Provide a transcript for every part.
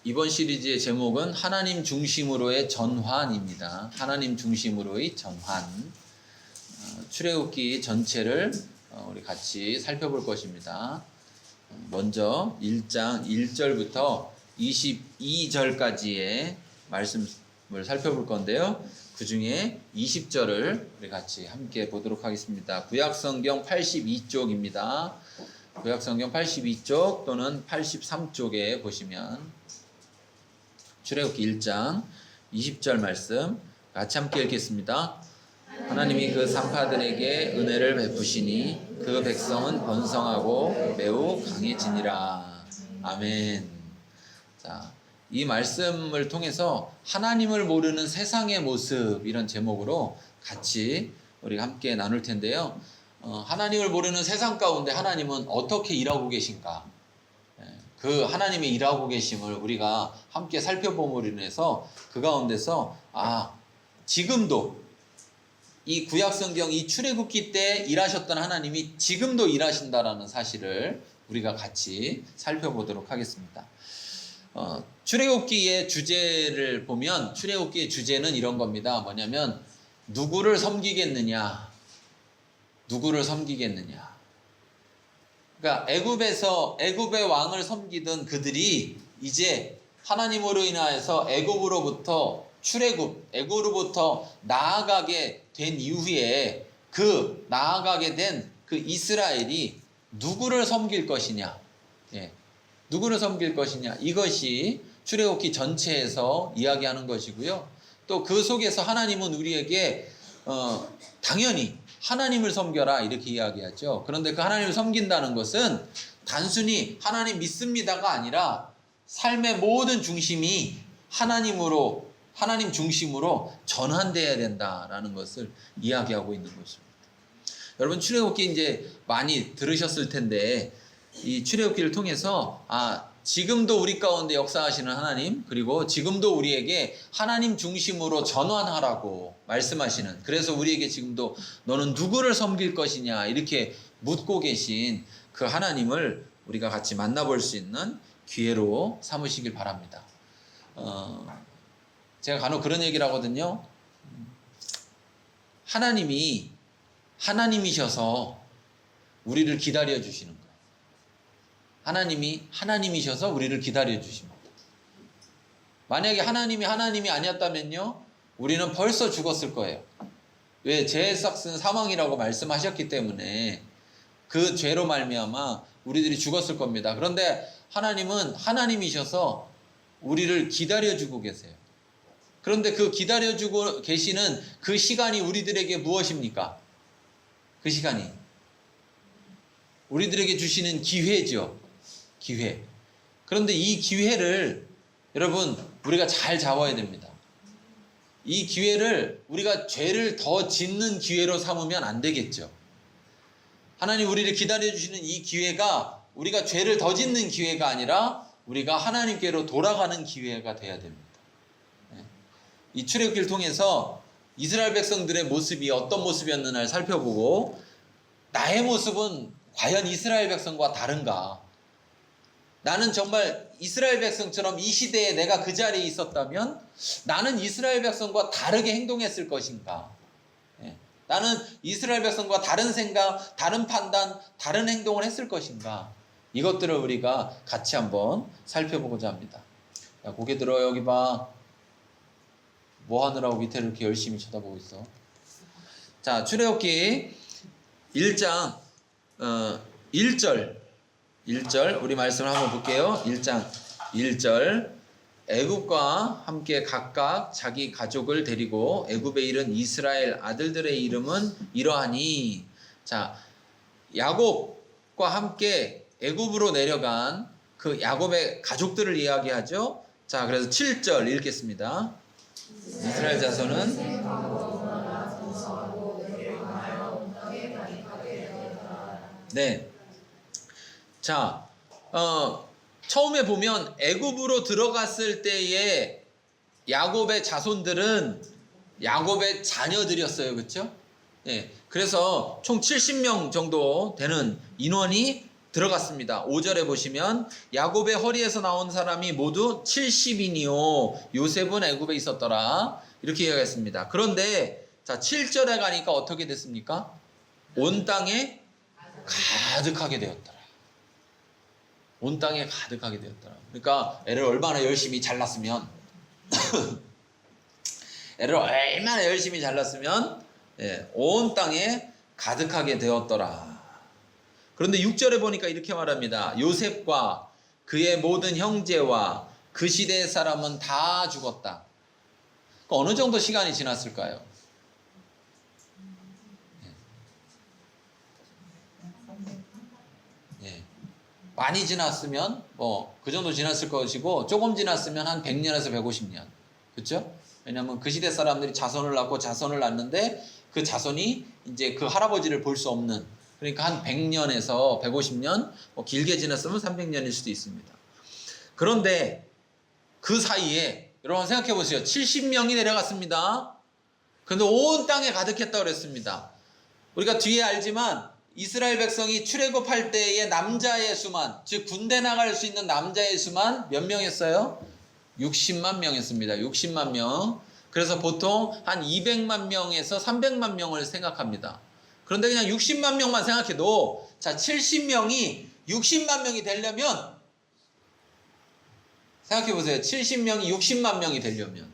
이번 시리즈의 제목은 하나님 중심으로의 전환입니다. 하나님 중심으로의 전환. 출애굽기 전체를 우리 같이 살펴볼 것입니다. 먼저 1장 1절부터 22절까지의 말씀을 살펴볼 건데요. 그 중에 20절을 우리 같이 함께 보도록 하겠습니다. 구약성경 82쪽입니다. 구약성경 82쪽 또는 83쪽에 보시면 출애굽기 1장 20절 말씀 같이 함께 읽겠습니다. 하나님이 그 산파들에게 은혜를 베푸시니 그 백성은 번성하고 매우 강해지니라. 아멘. 자, 이 말씀을 통해서 하나님을 모르는 세상의 모습, 이런 제목으로 같이 우리가 함께 나눌 텐데요. 하나님을 모르는 세상 가운데 하나님은 어떻게 일하고 계신가? 그 하나님의 일하고 계심을 우리가 함께 살펴봄으로 인해서 그 가운데서 지금도 이 구약성경 이 출애굽기 때 일하셨던 하나님이 지금도 일하신다라는 사실을 우리가 같이 살펴보도록 하겠습니다. 출애굽기의 주제를 보면 출애굽기의 주제는 이런 겁니다. 뭐냐면 누구를 섬기겠느냐, 누구를 섬기겠느냐. 그러니까 애굽의 왕을 섬기던 그들이 이제 하나님으로 인하여서 애굽으로부터 애굽으로부터 나아가게 된 이후에 그 나아가게 된 그 이스라엘이 누구를 섬길 것이냐, 누구를 섬길 것이냐, 이것이 출애굽기 전체에서 이야기하는 것이고요. 또 그 속에서 하나님은 우리에게 당연히 하나님을 섬겨라 이렇게 이야기하죠. 그런데 그 하나님을 섬긴다는 것은 단순히 하나님 믿습니다가 아니라 삶의 모든 중심이 하나님 중심으로 전환되어야 된다라는 것을 이야기하고 있는 것입니다. 여러분, 출애굽기 이제 많이 들으셨을 텐데 이 출애굽기를 통해서 지금도 우리 가운데 역사하시는 하나님, 그리고 지금도 우리에게 하나님 중심으로 전환하라고 말씀하시는, 그래서 우리에게 지금도 너는 누구를 섬길 것이냐 이렇게 묻고 계신 그 하나님을 우리가 같이 만나볼 수 있는 기회로 삼으시길 바랍니다. 제가 간혹 그런 얘기를 하거든요. 하나님이 하나님이셔서 우리를 기다려 주시는 거예요. 하나님이 하나님이셔서 우리를 기다려 주십니다. 만약에 하나님이 아니었다면요, 우리는 벌써 죽었을 거예요. 왜? 죄의 삭은 사망이라고 말씀하셨기 때문에 그 죄로 말미암아 우리들이 죽었을 겁니다. 그런데 하나님은 하나님이셔서 우리를 기다려 주고 계세요. 그런데 그 기다려 주고 계시는 그 시간이 우리들에게 무엇입니까? 그 시간이 우리들에게 주시는 기회죠. 기회. 그런데 이 기회를 여러분 우리가 잘 잡아야 됩니다. 이 기회를 우리가 죄를 더 짓는 기회로 삼으면 안 되겠죠. 하나님 우리를 기다려주시는 이 기회가 우리가 죄를 더 짓는 기회가 아니라 우리가 하나님께로 돌아가는 기회가 돼야 됩니다. 이 출애굽기를 통해서 이스라엘 백성들의 모습이 어떤 모습이었는가를 살펴보고 나의 모습은 과연 이스라엘 백성과 다른가? 나는 정말 이스라엘 백성처럼 이 시대에 내가 그 자리에 있었다면 나는 이스라엘 백성과 다르게 행동했을 것인가? 나는 이스라엘 백성과 다른 생각, 다른 판단, 다른 행동을 했을 것인가? 이것들을 우리가 같이 한번 살펴보고자 합니다. 야, 고개 들어. 여기 봐. 뭐 하느라고 밑에를 이렇게 열심히 쳐다보고 있어. 자, 출애굽기 1장 1절 우리 말씀을 한번 볼게요. 1장 1절 애굽과 함께 각각 자기 가족을 데리고 애굽에 이른 이스라엘 아들들의 이름은 이러하니. 자, 야곱과 함께 애굽으로 내려간 그 야곱의 가족들을 이야기하죠. 자, 그래서 7절 읽겠습니다. 이스라엘 자손은 자, 처음에 보면 애굽으로 들어갔을 때의 야곱의 자손들은 야곱의 자녀들이었어요. 그렇죠? 그래서 총 70명 정도 되는 인원이 들어갔습니다. 5절에 보시면 야곱의 허리에서 나온 사람이 모두 70인이요 요셉은 애굽에 있었더라. 이렇게 이야기했습니다. 그런데 자 7절에 가니까 어떻게 됐습니까? 온 땅에 가득하게 되었더라. 온 땅에 가득하게 되었더라. 그러니까 애를 얼마나 열심히 잘났으면 애를 얼마나 열심히 잘났으면 온 땅에 가득하게 되었더라. 그런데 6절에 보니까 이렇게 말합니다. 요셉과 그의 모든 형제와 그 시대의 사람은 다 죽었다. 그러니까 어느 정도 시간이 지났을까요? 많이 지났으면 뭐 그 정도 지났을 것이고 조금 지났으면 한 100년에서 150년. 그렇죠? 왜냐하면 그 시대 사람들이 자손을 낳고 자손을 낳는데 그 자손이 이제 그 할아버지를 볼 수 없는, 그러니까 한 100년에서 150년, 뭐 길게 지났으면 300년일 수도 있습니다. 그런데 그 사이에 여러분 생각해 보세요. 70명이 내려갔습니다. 그런데 온 땅에 가득했다고 그랬습니다. 우리가 뒤에 알지만 이스라엘 백성이 출애굽할 때의 남자의 수만, 즉 군대 나갈 수 있는 남자의 수만 몇 명이었어요? 60만 명이었습니다. 60만 명. 그래서 보통 한 200만 명에서 300만 명을 생각합니다. 그런데 그냥 60만 명만 생각해도 자 70명이 60만 명이 되려면 생각해 보세요. 70명이 60만 명이 되려면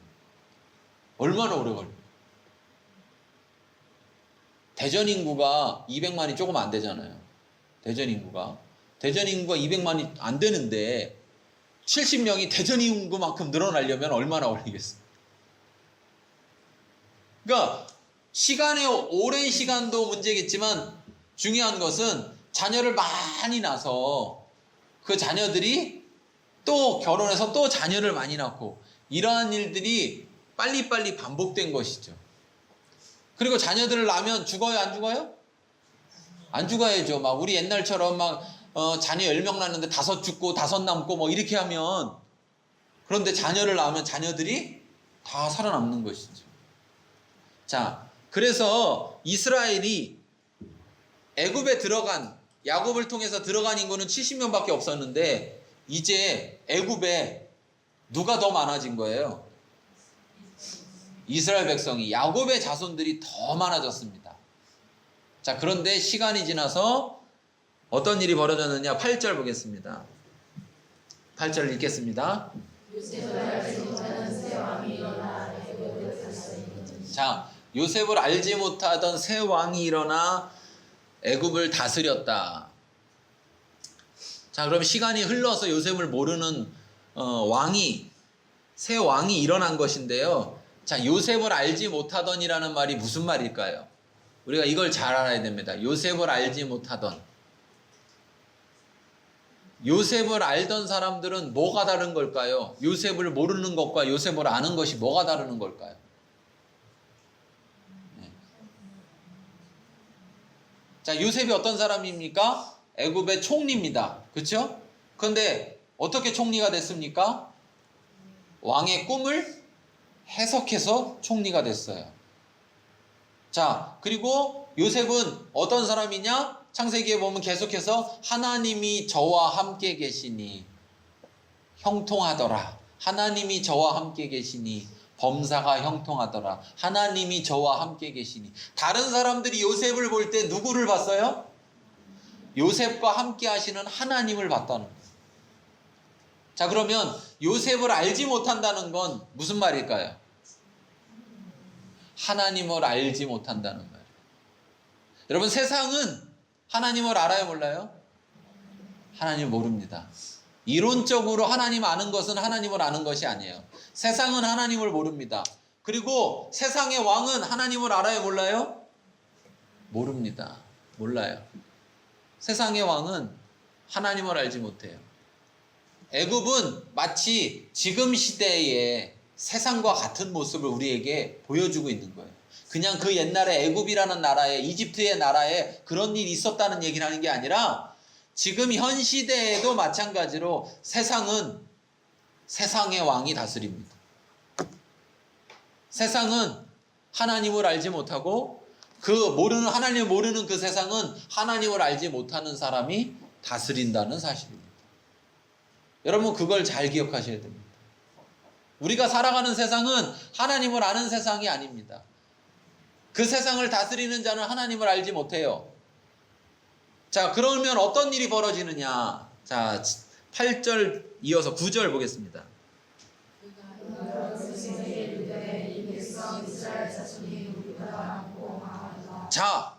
얼마나 오래 걸려요? 대전 인구가 200만이 조금 안 되잖아요. 대전 인구가 200만이 안 되는데 70명이 대전 인구만큼 늘어나려면 얼마나 걸리겠어요? 그러니까 시간의 오랜 시간도 문제겠지만 중요한 것은 자녀를 많이 낳아서 그 자녀들이 또 결혼해서 또 자녀를 많이 낳고 이러한 일들이 빨리빨리 반복된 것이죠. 그리고 자녀들을 낳으면 죽어요, 안 죽어요? 안 죽어야죠. 막 우리 옛날처럼 막 자녀 10명 낳는데 5 죽고 5 남고 뭐 이렇게 하면, 그런데 자녀를 낳으면 자녀들이 다 살아남는 것이죠. 자, 그래서 이스라엘이 애굽에 들어간, 야곱을 통해서 들어간 인구는 70명밖에 없었는데 이제 애굽에 누가 더 많아진 거예요? 이스라엘 백성이, 야곱의 자손들이 더 많아졌습니다. 자, 그런데 시간이 지나서 어떤 일이 벌어졌느냐? 8절 보겠습니다. 8절 읽겠습니다. 자, 요셉을 알지 못하던 새 왕이 일어나 애굽을 다스렸다. 자, 그럼 시간이 흘러서 요셉을 모르는 새 왕이 일어난 것인데요. 자, 요셉을 알지 못하던이라는 말이 무슨 말일까요? 우리가 이걸 잘 알아야 됩니다. 요셉을 알지 못하던. 요셉을 알던 사람들은 뭐가 다른 걸까요? 요셉을 모르는 것과 요셉을 아는 것이 뭐가 다른 걸까요? 자, 요셉이 어떤 사람입니까? 애굽의 총리입니다. 그렇죠? 그런데 어떻게 총리가 됐습니까? 왕의 꿈을 해석해서 총리가 됐어요. 자, 그리고 요셉은 어떤 사람이냐? 창세기에 보면 계속해서 하나님이 저와 함께 계시니 형통하더라. 하나님이 저와 함께 계시니 범사가 형통하더라. 하나님이 저와 함께 계시니. 다른 사람들이 요셉을 볼 때 누구를 봤어요? 요셉과 함께 하시는 하나님을 봤다는 거예요. 자, 그러면 요셉을 알지 못한다는 건 무슨 말일까요? 하나님을 알지 못한다는 말이에요. 여러분, 세상은 하나님을 알아요, 몰라요? 하나님을 모릅니다. 이론적으로 하나님 아는 것은 하나님을 아는 것이 아니에요. 세상은 하나님을 모릅니다. 그리고 세상의 왕은 하나님을 알아요, 몰라요? 모릅니다. 몰라요. 세상의 왕은 하나님을 알지 못해요. 애굽은 마치 지금 시대의 세상과 같은 모습을 우리에게 보여주고 있는 거예요. 그냥 그 옛날에 애굽이라는 나라에, 이집트의 나라에 그런 일이 있었다는 얘기를 하는 게 아니라 지금 현 시대에도 마찬가지로 세상은 세상의 왕이 다스립니다. 세상은 하나님을 알지 못하고 하나님을 모르는 그 세상은 하나님을 알지 못하는 사람이 다스린다는 사실입니다. 여러분 그걸 잘 기억하셔야 됩니다. 우리가 살아가는 세상은 하나님을 아는 세상이 아닙니다. 그 세상을 다스리는 자는 하나님을 알지 못해요. 자, 그러면 어떤 일이 벌어지느냐? 자, 8절 이어서 9절 보겠습니다. 자,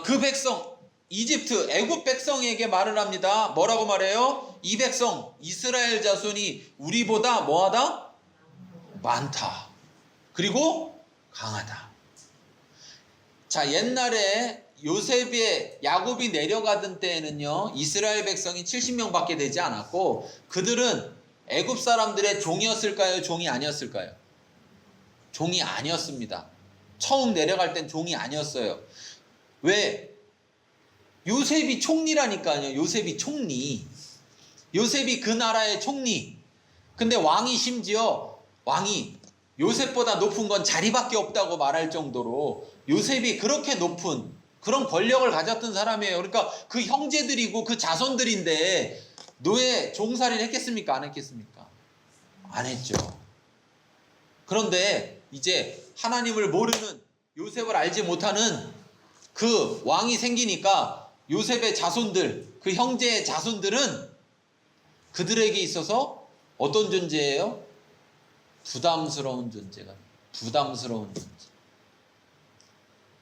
그 백성, 이집트, 애굽 백성에게 말을 합니다. 뭐라고 말해요? 이 백성, 이스라엘 자손이 우리보다 뭐하다? 많다. 그리고 강하다. 자, 옛날에 요셉의 야곱이 내려가던 때에는요, 이스라엘 백성이 70명밖에 되지 않았고, 그들은 애굽 사람들의 종이었을까요? 종이 아니었을까요? 종이 아니었습니다. 처음 내려갈 땐 종이 아니었어요. 왜? 요셉이 총리라니까요. 요셉이 총리. 요셉이 그 나라의 총리. 근데 왕이 심지어 왕이 요셉보다 높은 건 자리밖에 없다고 말할 정도로 요셉이 그렇게 높은 그런 권력을 가졌던 사람이에요. 그러니까 그 형제들이고 그 자손들인데 노예 종살이를 했겠습니까? 안 했겠습니까? 안 했죠. 그런데 이제 하나님을 모르는 요셉을 알지 못하는 그 왕이 생기니까 요셉의 자손들, 그 형제의 자손들은 그들에게 있어서 어떤 존재예요? 부담스러운 존재가, 부담스러운 존재.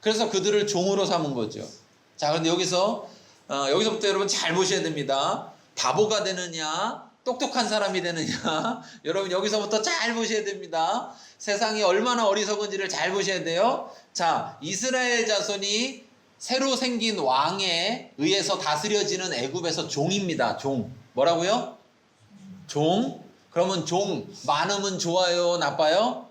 그래서 그들을 종으로 삼은 거죠. 자, 그런데 여기서부터 여러분 잘 보셔야 됩니다. 바보가 되느냐, 똑똑한 사람이 되느냐, 여러분 여기서부터 잘 보셔야 됩니다. 세상이 얼마나 어리석은지를 잘 보셔야 돼요. 자, 이스라엘 자손이 새로 생긴 왕에 의해서 다스려지는 애굽에서 종입니다. 종. 뭐라고요? 종. 그러면 종 많으면 좋아요, 나빠요?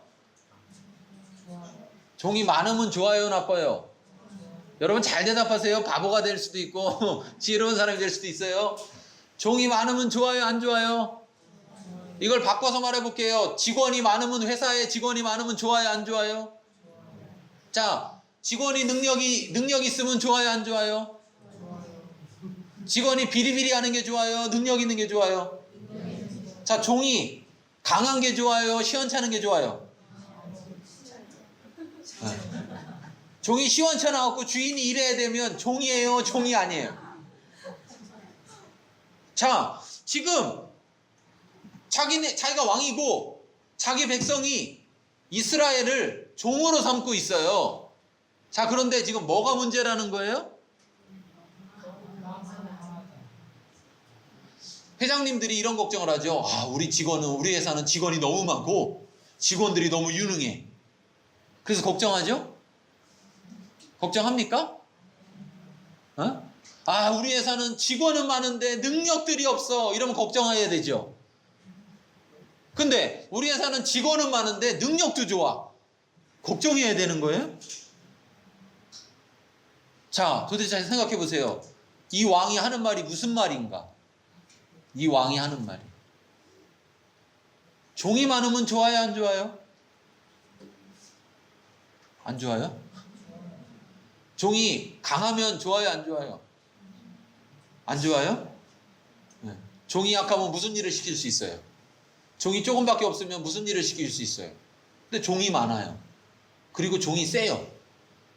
종이 많으면 좋아요, 나빠요? 여러분 잘 대답하세요. 바보가 될 수도 있고 지혜로운 사람이 될 수도 있어요. 종이 많으면 좋아요, 안 좋아요? 이걸 바꿔서 말해볼게요. 직원이 많으면, 회사에 직원이 많으면 좋아요, 안 좋아요? 자, 직원이 능력 있으면 좋아요, 안 좋아요? 직원이 비리비리 하는 게 좋아요, 능력 있는 게 좋아요? 자, 종이 강한 게 좋아요, 시원찮은 게 좋아요? 네. 종이 시원찮아갖고 주인이 일해야 되면 종이에요, 종이 아니에요? 자, 지금 자기가 왕이고 자기 백성이 이스라엘을 종으로 삼고 있어요. 자, 그런데 지금 뭐가 문제라는 거예요? 회장님들이 이런 걱정을 하죠. 아, 우리 회사는 직원이 너무 많고 직원들이 너무 유능해. 그래서 걱정하죠? 걱정합니까? 어? 아, 우리 회사는 직원은 많은데 능력들이 없어. 이러면 걱정해야 되죠. 근데 우리 회사는 직원은 많은데 능력도 좋아. 걱정해야 되는 거예요? 자, 도대체 잘 생각해 보세요. 이 왕이 하는 말이 무슨 말인가? 이 왕이 하는 말이. 종이 많으면 좋아요, 안 좋아요? 안 좋아요? 종이 강하면 좋아요, 안 좋아요? 안 좋아요? 네. 종이 약하면 무슨 일을 시킬 수 있어요? 종이 조금밖에 없으면 무슨 일을 시킬 수 있어요? 근데 종이 많아요. 그리고 종이 세요.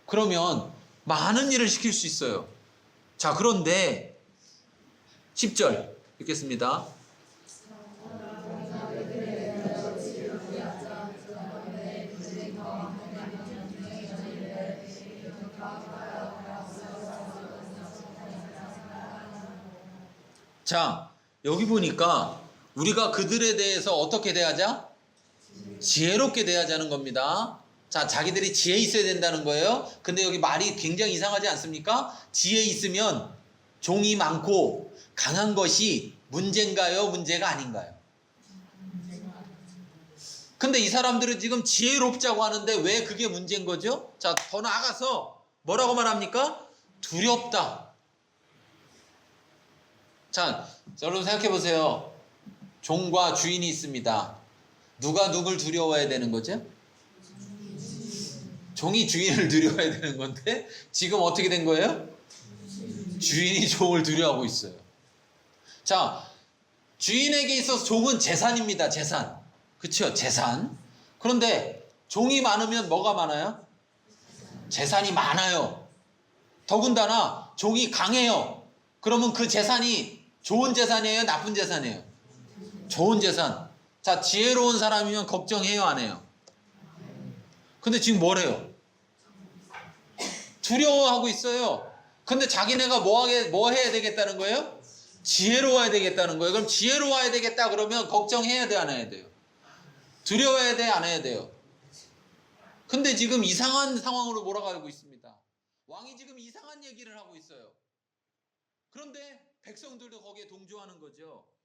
그러면 많은 일을 시킬 수 있어요. 자, 그런데 10절 읽겠습니다. 자, 여기 보니까 우리가 그들에 대해서 어떻게 대하자? 지혜롭게 대하자는 겁니다. 자, 자기들이 지혜 있어야 된다는 거예요. 근데 여기 말이 굉장히 이상하지 않습니까? 지혜 있으면 종이 많고 강한 것이 문제인가요? 문제가 아닌가요? 근데 이 사람들은 지금 지혜롭자고 하는데 왜 그게 문제인 거죠? 자, 더 나아가서 뭐라고 말합니까? 두렵다. 자, 여러분 생각해 보세요. 종과 주인이 있습니다. 누가 누굴 두려워해야 되는 거죠? 종이 주인을 두려워해야 되는 건데 지금 어떻게 된 거예요? 주인이 종을 두려워하고 있어요. 자, 주인에게 있어서 종은 재산입니다. 재산. 그쵸? 재산. 그런데 종이 많으면 뭐가 많아요? 재산이 많아요. 더군다나 종이 강해요. 그러면 그 재산이 좋은 재산이에요? 나쁜 재산이에요? 좋은 재산. 자, 지혜로운 사람이면 걱정해요? 안 해요? 근데 지금 뭐래요? 두려워하고 있어요. 근데 자기네가 뭐 해야 되겠다는 거예요? 지혜로워야 되겠다는 거예요. 그럼 지혜로워야 되겠다 그러면 걱정해야 돼, 안 해야 돼요? 두려워해야 돼, 안 해야 돼요? 근데 지금 이상한 상황으로 몰아가고 있습니다. 왕이 지금 이상한 얘기를 하고 있어요. 그런데 백성들도 거기에 동조하는 거죠.